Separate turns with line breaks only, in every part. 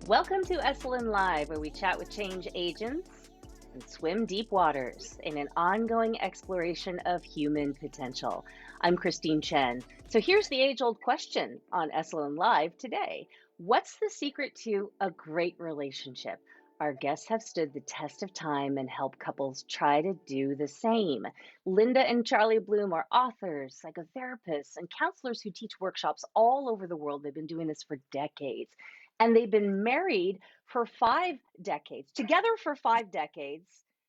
Welcome to Esalen Live, where we chat with change agents and swim deep waters in an ongoing exploration of human potential. I'm Christine Chen. So here's the age-old question on Esalen Live today. What's the secret to a great relationship? Our guests have stood the test of time and help couples try to do the same. Linda and Charlie Bloom are authors, psychotherapists, and counselors who teach workshops all over the world. They've been doing this for decades. And they've been married for 5 decades, together for 5 decades,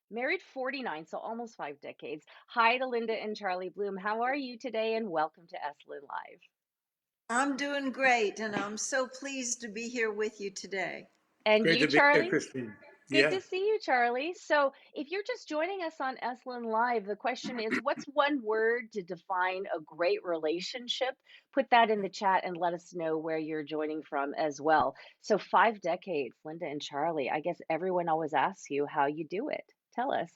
married 49, so almost 5 decades. Hi to Linda and Charlie Bloom. How are you today? And welcome to Esalen Live.
I'm doing great, and I'm so pleased to be here with you today.
And
Great
you,
to be here,
Charlie?
Christine.
Good
Yeah.
to see you, Charlie. So, if you're just joining us on Esalen Live, the question is, what's one word to define a great relationship? Put that in the chat and let us know where you're joining from as well. So, 5 decades, Linda and Charlie. I guess everyone always asks you how you do it. Tell us.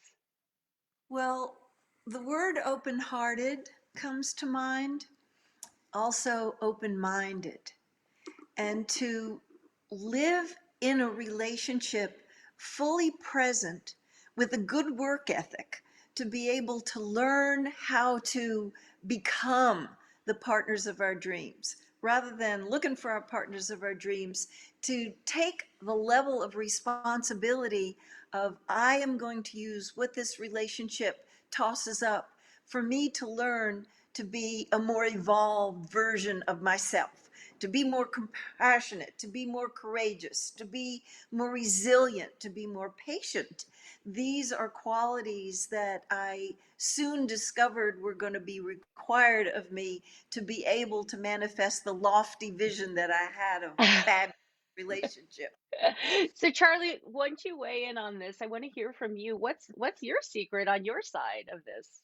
Well, the word open hearted comes to mind, also open minded, and to live in a relationship fully present with a good work ethic, to be able to learn how to become the partners of our dreams rather than looking for our partners of our dreams, to take the level of responsibility of I am going to use what this relationship tosses up for me to learn to be a more evolved version of myself, to be more compassionate, to be more courageous, to be more resilient, to be more patient. These are qualities that I soon discovered were going to be required of me to be able to manifest the lofty vision that I had of a fabulous relationship.
So, Charlie, why don't you weigh in on this? I want to hear from you. What's your secret on your side of this?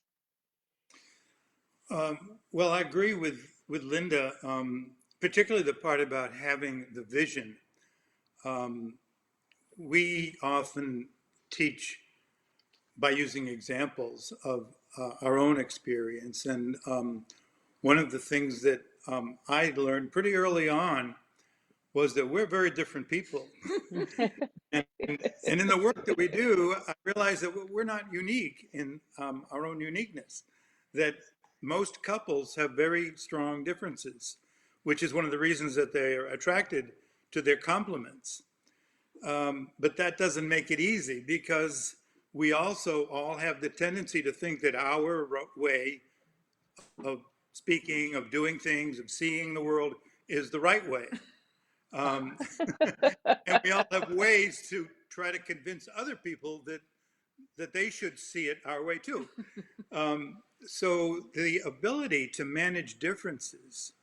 Well, I agree with Linda, particularly the part about having the vision. We often teach by using examples of our own experience. And one of the things that I learned pretty early on was that we're very different people. And, and in the work that we do, I realize that we're not unique in our own uniqueness, that most couples have very strong differences, which is one of the reasons that they are attracted to their complements. But that doesn't make it easy because we also all have the tendency to think that our way of speaking, of doing things, of seeing the world is the right way. Um, and we all have ways to try to convince other people that they should see it our way too. So the ability to manage differences,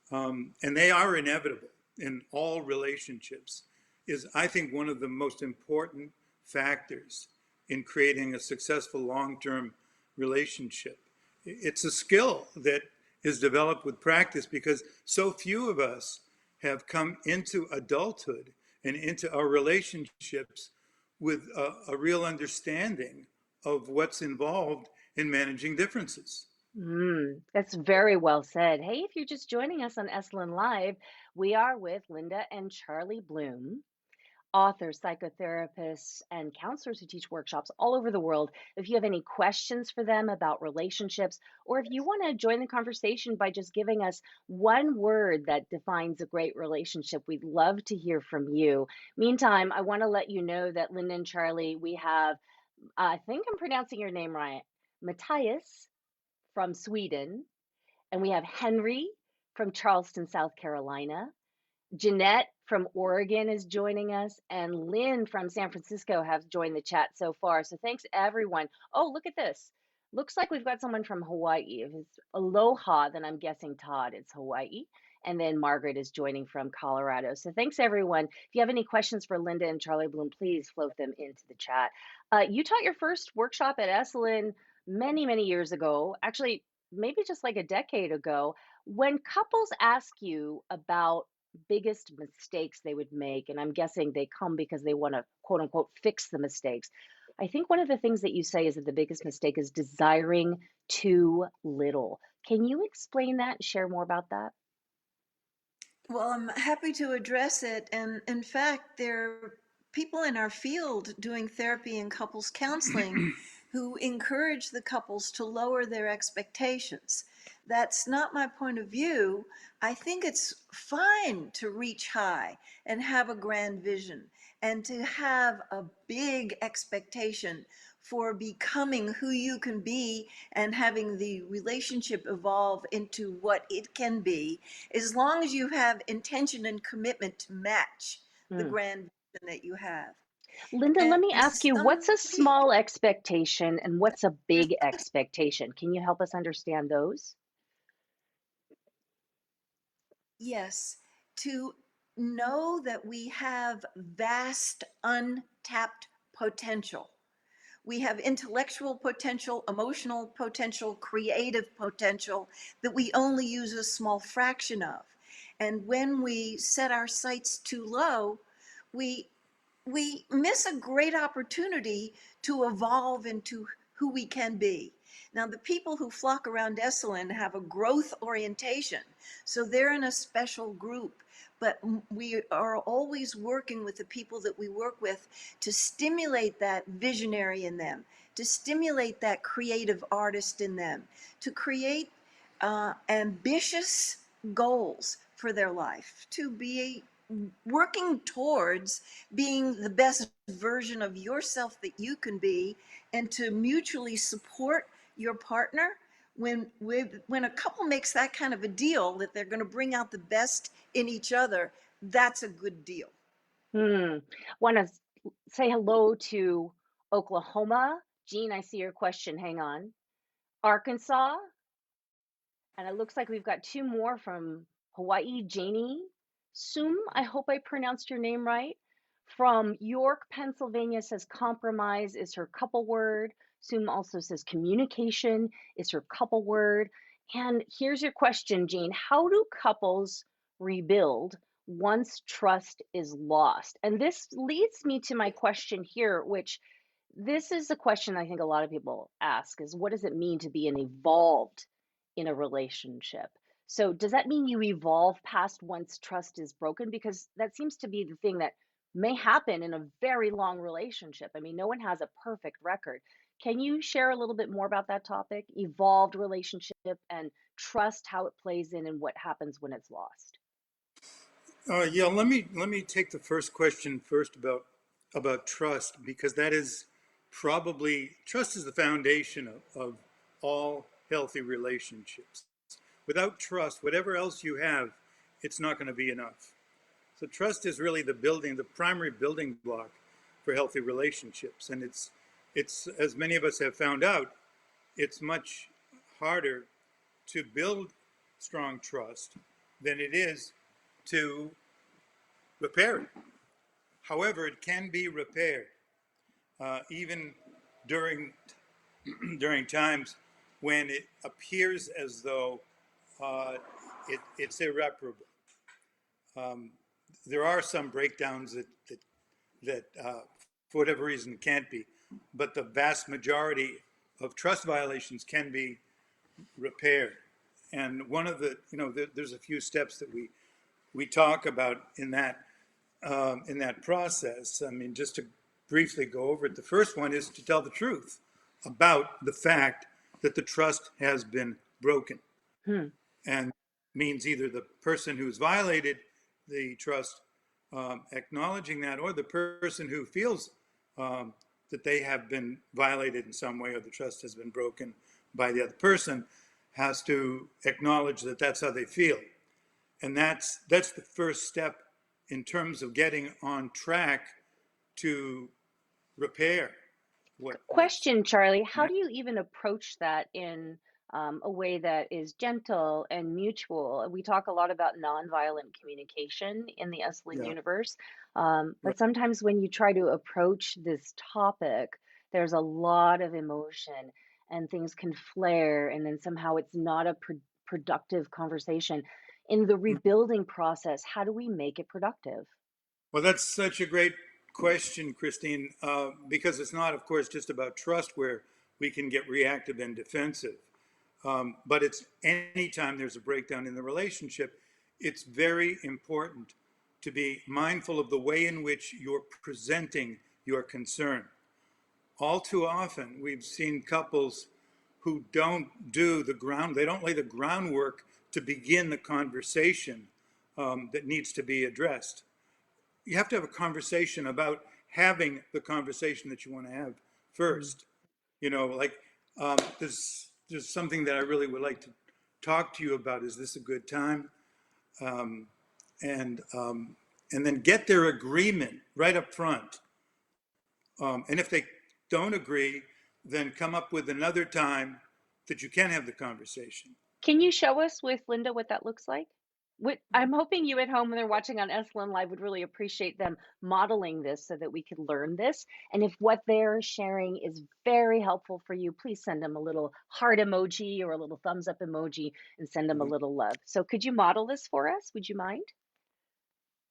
and they are inevitable in all relationships, is I think one of the most important factors in creating a successful long-term relationship. It's a skill that is developed with practice because so few of us have come into adulthood and into our relationships with a real understanding of what's involved in managing differences.
That's very well said. Hey, if you're just joining us on Esalen Live, we are with Linda and Charlie Bloom, authors, psychotherapists, and counselors who teach workshops all over the world. If you have any questions for them about relationships, or if you want to join the conversation by just giving us one word that defines a great relationship, we'd love to hear from you. Meantime, I want to let you know that Linda and Charlie, we have, I think I'm pronouncing your name right, Matthias from Sweden, and we have Henry from Charleston, South Carolina. Jeanette from Oregon is joining us, and Lynn from San Francisco has joined the chat so far. So thanks everyone. Oh, look at this. Looks like we've got someone from Hawaii. If it's Aloha, then I'm guessing Todd, it's Hawaii. And then Margaret is joining from Colorado. So thanks everyone. If you have any questions for Linda and Charlie Bloom, please float them into the chat. You taught your first workshop at Esalen many, many years ago. Actually, maybe just like a decade ago. When couples ask you about biggest mistakes they would make, and I'm guessing they come because they want to quote unquote fix the mistakes. I think one of the things that you say is that the biggest mistake is desiring too little. Can you explain that and share more about that?
Well, I'm happy to address it. And in fact, there are people in our field doing therapy and couples counseling who encourage the couples to lower their expectations. That's not my point of view. I think it's fine to reach high and have a grand vision and to have a big expectation for becoming who you can be and having the relationship evolve into what it can be, as long as you have intention and commitment to match the
Hmm.
grand vision that you have.
Linda, let
And
me ask you, what's
some
a
people,
small expectation and what's a big expectation? Can you help us understand those?
yes, to know that we have vast untapped potential. We have intellectual potential, emotional potential, creative potential that we only use a small fraction of. And when we set our sights too low, we we miss a great opportunity to evolve into who we can be. Now, the people who flock around Esalen have a growth orientation, so they're in a special group. But we are always working with the people that we work with to stimulate that visionary in them, to stimulate that creative artist in them, to create ambitious goals for their life, to be working towards being the best version of yourself that you can be, and to mutually support your partner. When a couple makes that kind of a deal that they're going to bring out the best in each other, that's a good deal.
Hmm. Want to say hello to Oklahoma. Jean, I see your question. Hang on. Arkansas. And it looks like we've got two more from Hawaii. Janie Sum, I hope I pronounced your name right. From York, Pennsylvania says compromise is her couple word. Sum also says communication is her couple word. And here's your question, Jean. How do couples rebuild once trust is lost? And this leads me to my question here, which this is a question I think a lot of people ask is what does it mean to be an evolved in a relationship? So does that mean you evolve past once trust is broken? Because that seems to be the thing that may happen in a very long relationship. I mean, no one has a perfect record. Can you share a little bit more about that topic? Evolved relationship and trust, how it plays in and what happens when it's lost.
Yeah, let me take the first question first about trust, because that is probably trust is the foundation of all healthy relationships. Without trust, whatever else you have, it's not going to be enough. So trust is really the primary building block for healthy relationships, and it's as many of us have found out, it's much harder to build strong trust than it is to repair it. However, it can be repaired, even during during times when it appears as though it's irreparable. Um, there are some breakdowns that for whatever reason can't be, but the vast majority of trust violations can be repaired. And one of there's a few steps that we talk about in that process. I mean, just to briefly go over it, the first one is to tell the truth about the fact that the trust has been broken,
Hmm.
and means either the person who's violated the trust acknowledging that, or the person who feels that they have been violated in some way or the trust has been broken by the other person has to acknowledge that that's how they feel. And that's the first step in terms of getting on track to repair what's
Question, Charlie, how do you even approach that in a way that is gentle and mutual? We talk a lot about nonviolent communication in the Esalen
yeah,
universe,
right.
but sometimes when you try to approach this topic, there's a lot of emotion and things can flare, and then somehow it's not a productive conversation. In the rebuilding process, how do we make it productive?
Well, that's such a great question, Christine, because it's not, of course, just about trust where we can get reactive and defensive. But it's anytime there's a breakdown in the relationship, it's very important to be mindful of the way in which you're presenting your concern. All too often, we've seen couples who don't do the ground, they don't lay the groundwork to begin the conversation that needs to be addressed. You have to have a conversation about having the conversation that you want to have first. You know, like there's something that I really would like to talk to you about. Is this a good time? Um, and and then get their agreement right up front. And if they don't agree, then come up with another time that you can have the conversation.
Can you show us with Linda what that looks like? I'm hoping you at home when they're watching on Esalen Live would really appreciate them modeling this so that we could learn this. And if what they're sharing is very helpful for you, please send them a little heart emoji or a little thumbs up emoji and send them a little love. So could you model this for us? Would you mind?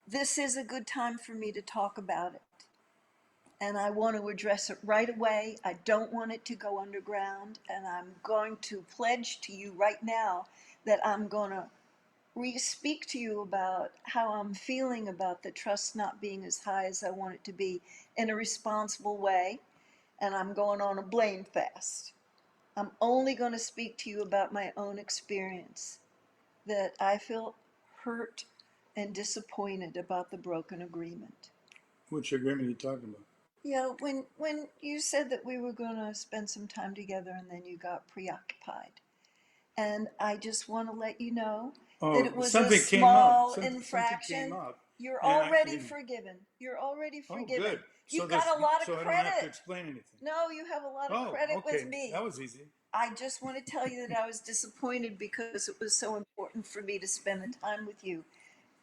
This is a good time for me to talk about it. And I want to address it right away. I don't want it to go underground. And I'm going to pledge to you right now that I'm going to speak to you about how I'm feeling about the trust not being as high as I want it to be in a responsible way. And I'm going on a blame fast. I'm only going to speak to you about my own experience, that I feel hurt and disappointed about the broken agreement.
Which agreement are you talking about?
Yeah, when you said that we were going to spend some time together and then you got preoccupied. And I just want to let you know that
Oh,
it was a
something came up.
small
Something came
infraction.
up,
You're
and
already forgiven. You're already
oh,
forgiven.
good.
You
So
got a lot of
so I don't have to
credit.
explain anything.
No, you have a lot of
Oh,
credit with
okay, that
me.
was easy.
I just want to tell you that I was disappointed because it was so important for me to spend the time with you.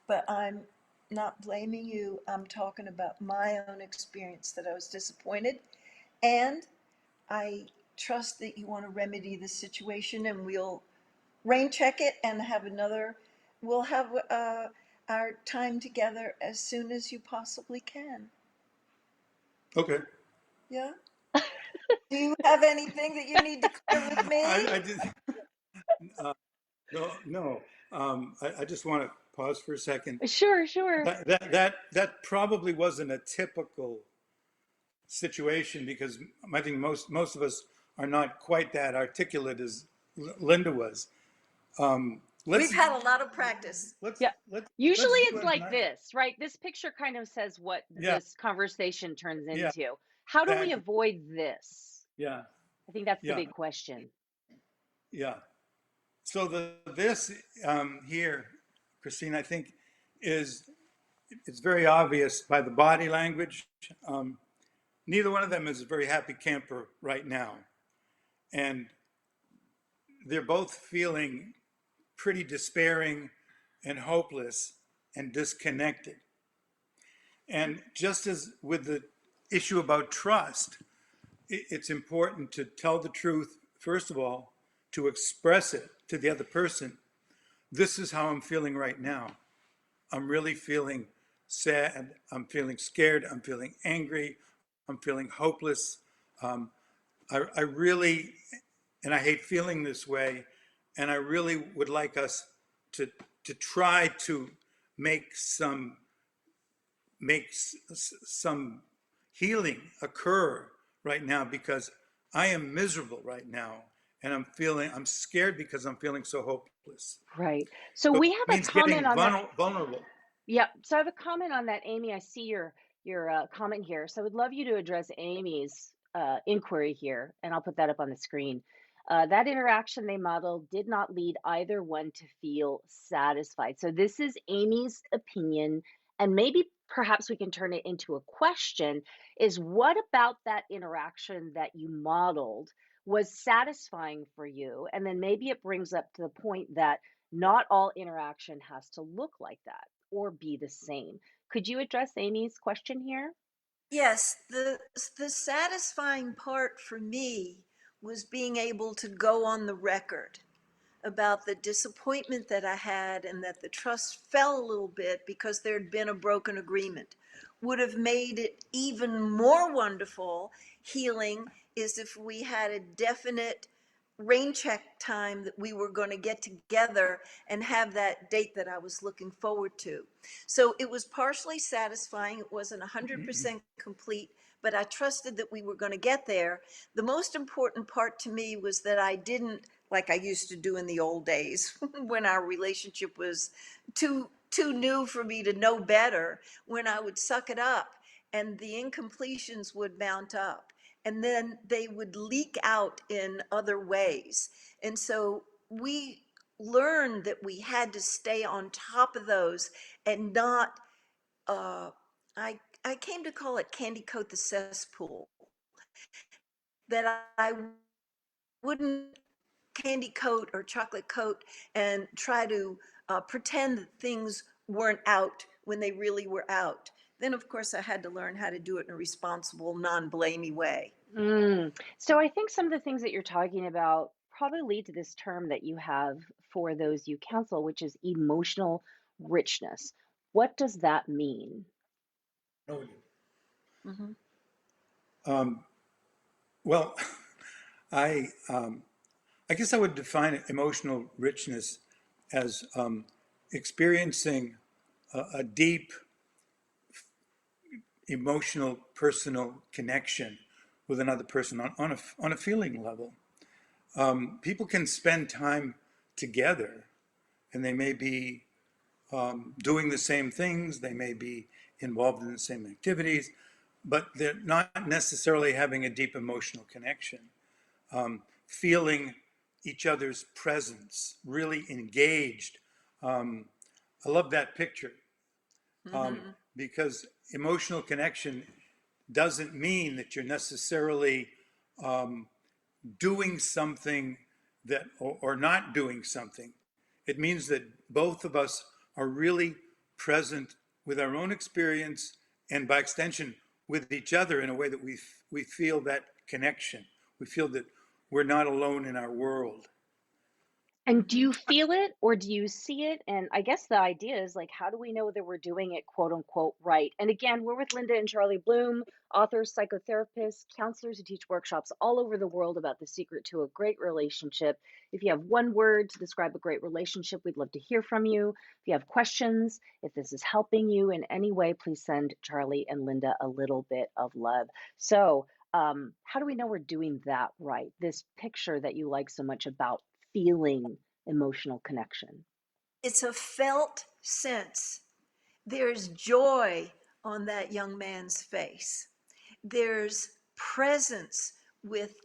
But I'm not blaming you. I'm talking about my own experience, that I was disappointed. And I trust that you want to remedy the situation, and we'll rain check it and have another, we'll have our time together as soon as you possibly can.
Okay.
Yeah? Do you have anything that you need to clear with me?
I did. No, no. I just want to pause for a second.
Sure, sure.
That probably wasn't a typical situation because I think most of us are not quite that articulate as Linda was.
We've
Let's
had a lot of practice.
Yeah.
let's
Usually
let's do
it's
it.
like this, right? This picture kind of says what
Yeah,
this conversation turns
yeah,
into. How do we
exactly.
avoid this?
Yeah,
I think that's the
yeah,
big question.
yeah. So this here, Christine, I think is it's very obvious by the body language. Um, Neither one of them is a very happy camper right now, and they're both feeling pretty despairing and hopeless and disconnected. And just as with the issue about trust, it's important to tell the truth, first of all, to express it to the other person. This is how I'm feeling right now. I'm really feeling sad. I'm feeling scared. I'm feeling angry. I'm feeling hopeless. Um, I really, and I hate feeling this way, and I really would like us to try to make some make some healing occur right now because I am miserable right now, and I'm scared because I'm feeling so hopeless.
Right. So
So
we
it
have a
means
comment
getting
on that.
vulnerable.
Yeah. So I have a comment on that, Amy. I see your comment here. So I would love you to address Amy's inquiry here, and I'll put that up on the screen. That interaction they modeled did not lead either one to feel satisfied. So this is Amy's opinion, and maybe perhaps we can turn it into a question, is what about that interaction that you modeled was satisfying for you? And then maybe it brings up to the point that not all interaction has to look like that or be the same. Could you address Amy's question here?
Yes, the satisfying part for me was being able to go on the record about the disappointment that I had and that the trust fell a little bit because there had been a broken agreement. Would have made it even more wonderful, healing, is if we had a definite rain check time that we were going to get together and have that date that I was looking forward to. So it was partially satisfying. It wasn't 100% complete, but I trusted that we were going to get there. The most important part to me was that I didn't, like I used to do in the old days when our relationship was too new for me to know better, when I would suck it up and the incompletions would mount up and then they would leak out in other ways. And so we learned that we had to stay on top of those and not, uh, I came to call it candy coat the cesspool, that I wouldn't candy coat or chocolate coat and try to pretend that things weren't out when they really were out. Then, of course, I had to learn how to do it in a responsible, non blamey way.
So I think some of the things that you're talking about probably lead to this term that you have for those you counsel, which is emotional richness. What does that mean?
Mhm.
Um, well, I I guess I would define emotional richness as experiencing a deep emotional, personal connection with another person on a feeling level. People can spend time together and they may be doing the same things, they may be involved in the same activities, but they're not necessarily having a deep emotional connection. Feeling each other's presence, really engaged. I love that picture
Mhm.
because emotional connection doesn't mean that you're necessarily doing something that or not doing something. It means that both of us are really present with our own experience and by extension with each other in a way that we feel that connection. We feel that we're not alone in our world.
And do
Mhm.
you feel it or do you see it? And I guess the idea is like, how do we know that we're doing it quote unquote right? And again, we're with Linda and Charlie Bloom, authors, psychotherapists, counselors who teach workshops all over the world about the secret to a great relationship. If you have one word to describe a great relationship, we'd love to hear from you. If you have questions, if this is helping you in any way, please send Charlie and Linda a little bit of love. So, how do we know we're doing that right? This picture that you like so much about feeling emotional connection.
It's a felt sense. There's joy on that young man's face. There's presence with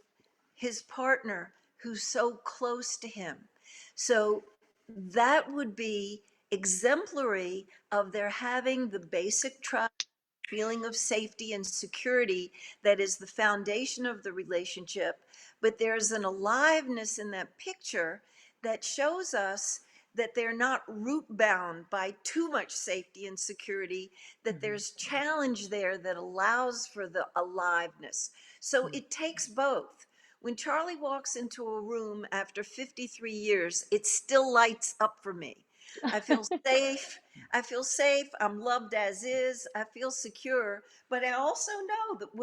his partner who's so close to him. So that would be exemplary of their having the basic trust, feeling of safety and security that is the foundation of the relationship. But there's an aliveness in that picture that shows us that they're not root bound by too much safety and security, that
Mhm.
there's challenge there that allows for the aliveness. So it takes both. When Charlie walks into a room after 53 years, it still lights up for me. I feel safe. I feel safe. I'm loved as is. I feel secure, but I also know that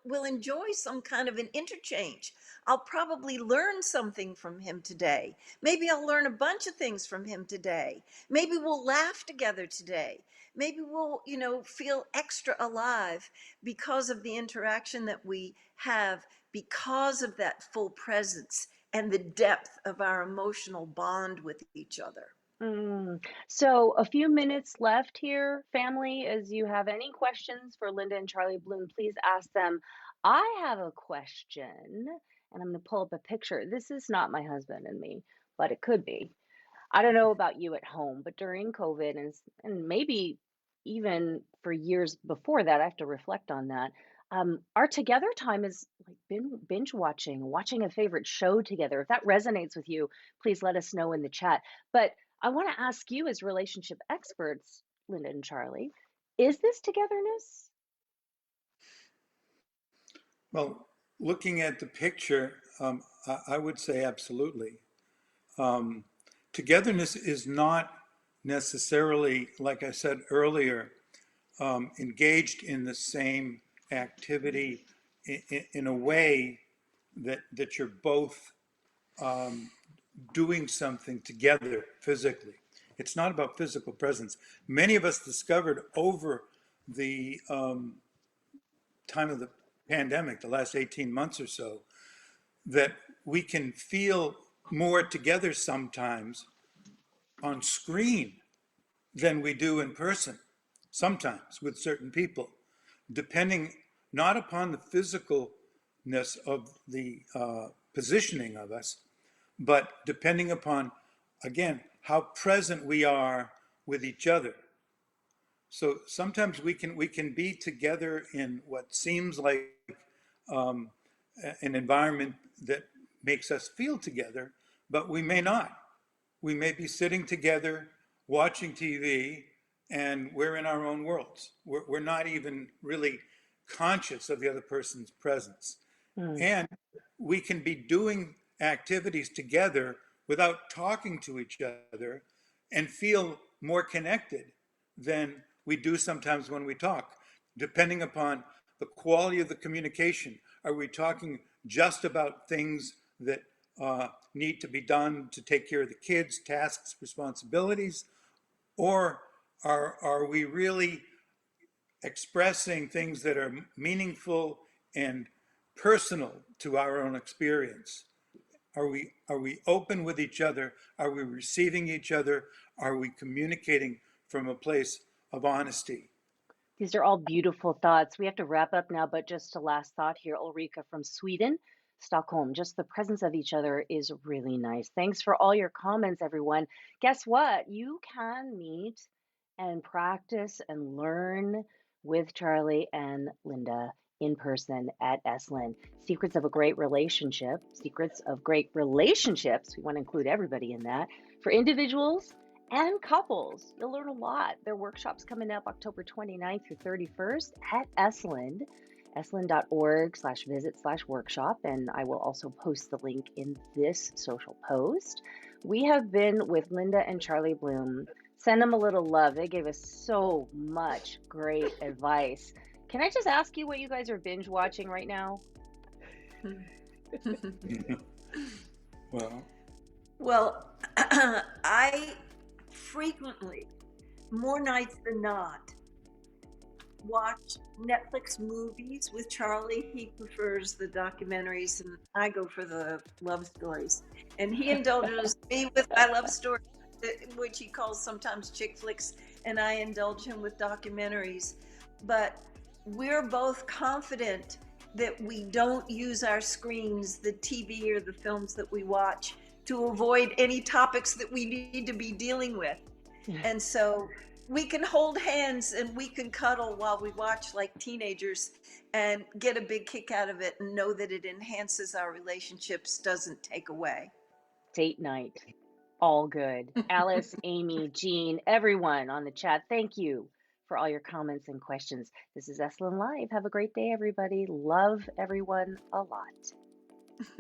we'll enjoy some kind of an interchange. I'll probably learn something from him today. Maybe I'll learn a bunch of things from him today. Maybe we'll laugh together today. Maybe we'll, feel extra alive because of the interaction that we have, because of that full presence and the depth of our emotional bond with each other.
So, a few minutes left here, family. As you have any questions for Linda and Charlie Bloom, please ask them. I have a question, and I'm going to pull up a picture. This is not my husband and me, but it could be. I don't know about you at home, but during COVID and maybe even for years before that, I have to reflect on that. Our together time is like binge watching, watching a favorite show together. If that resonates with you, please let us know in the chat. But I want to ask you, as relationship experts, Linda and Charlie, is this togetherness?
Well, looking at the picture, I would say absolutely. Um, Togetherness is not necessarily, like I said earlier, engaged in the same activity in a way that you're both doing something together physically. It's not about physical presence. Many of us discovered over the time of the pandemic, the last 18 months or so, that we can feel more together sometimes on screen than we do in person, sometimes with certain people, depending not upon the physicalness of the positioning of us, but depending upon, again, how present we are with each other. So sometimes we can be together in what seems like um, an environment that makes us feel together, but we may not. We may be sitting together watching TV and we're in our own worlds. We're not even really conscious of the other person's presence.
Mm.
And we can be doing activities together without talking to each other and feel more connected than we do sometimes when we talk, depending upon the quality of the communication. Are we talking just about things that need to be done to take care of the kids, tasks, responsibilities? Or are we really expressing things that are meaningful and personal to our own experience? Are we open with each other? Are we receiving each other? Are we communicating from a place of honesty?
These are all beautiful thoughts. We have to wrap up now, but just a last thought here, Ulrika from Sweden, Stockholm. Just the presence of each other is really nice. Thanks for all your comments, everyone. Guess what? You can meet and practice and learn with Charlie and Linda in person at Esalen. Secrets of a Great Relationship, Secrets of Great Relationships. We want to include everybody in that for individuals and couples. You'll learn a lot. Their workshop's coming up October 29th through 31st at Esalen, esalen.org/visit/workshop. And I will also post the link in this social post. We have been with Linda and Charlie Bloom. Send them a little love. They gave us so much great advice. Can I just ask you what you guys are binge watching right now?
Well,
Well, I frequently, more nights than not, watch Netflix movies with Charlie. He prefers the documentaries, and I go for the love stories. And he indulges me with my love stories, which he calls sometimes chick flicks, and I indulge him with documentaries. But we're both confident that we don't use our screens, the TV or the films that we watch, to avoid any topics that we need to be dealing with. And so we can hold hands and we can cuddle while we watch like teenagers and get a big kick out of it and know that it enhances our relationships, doesn't take away.
Date night. All good. Alice, Amy, Jean, everyone on the chat, thank you for all your comments and questions. This is Esalen Live. Have a great day, everybody. Love everyone a lot.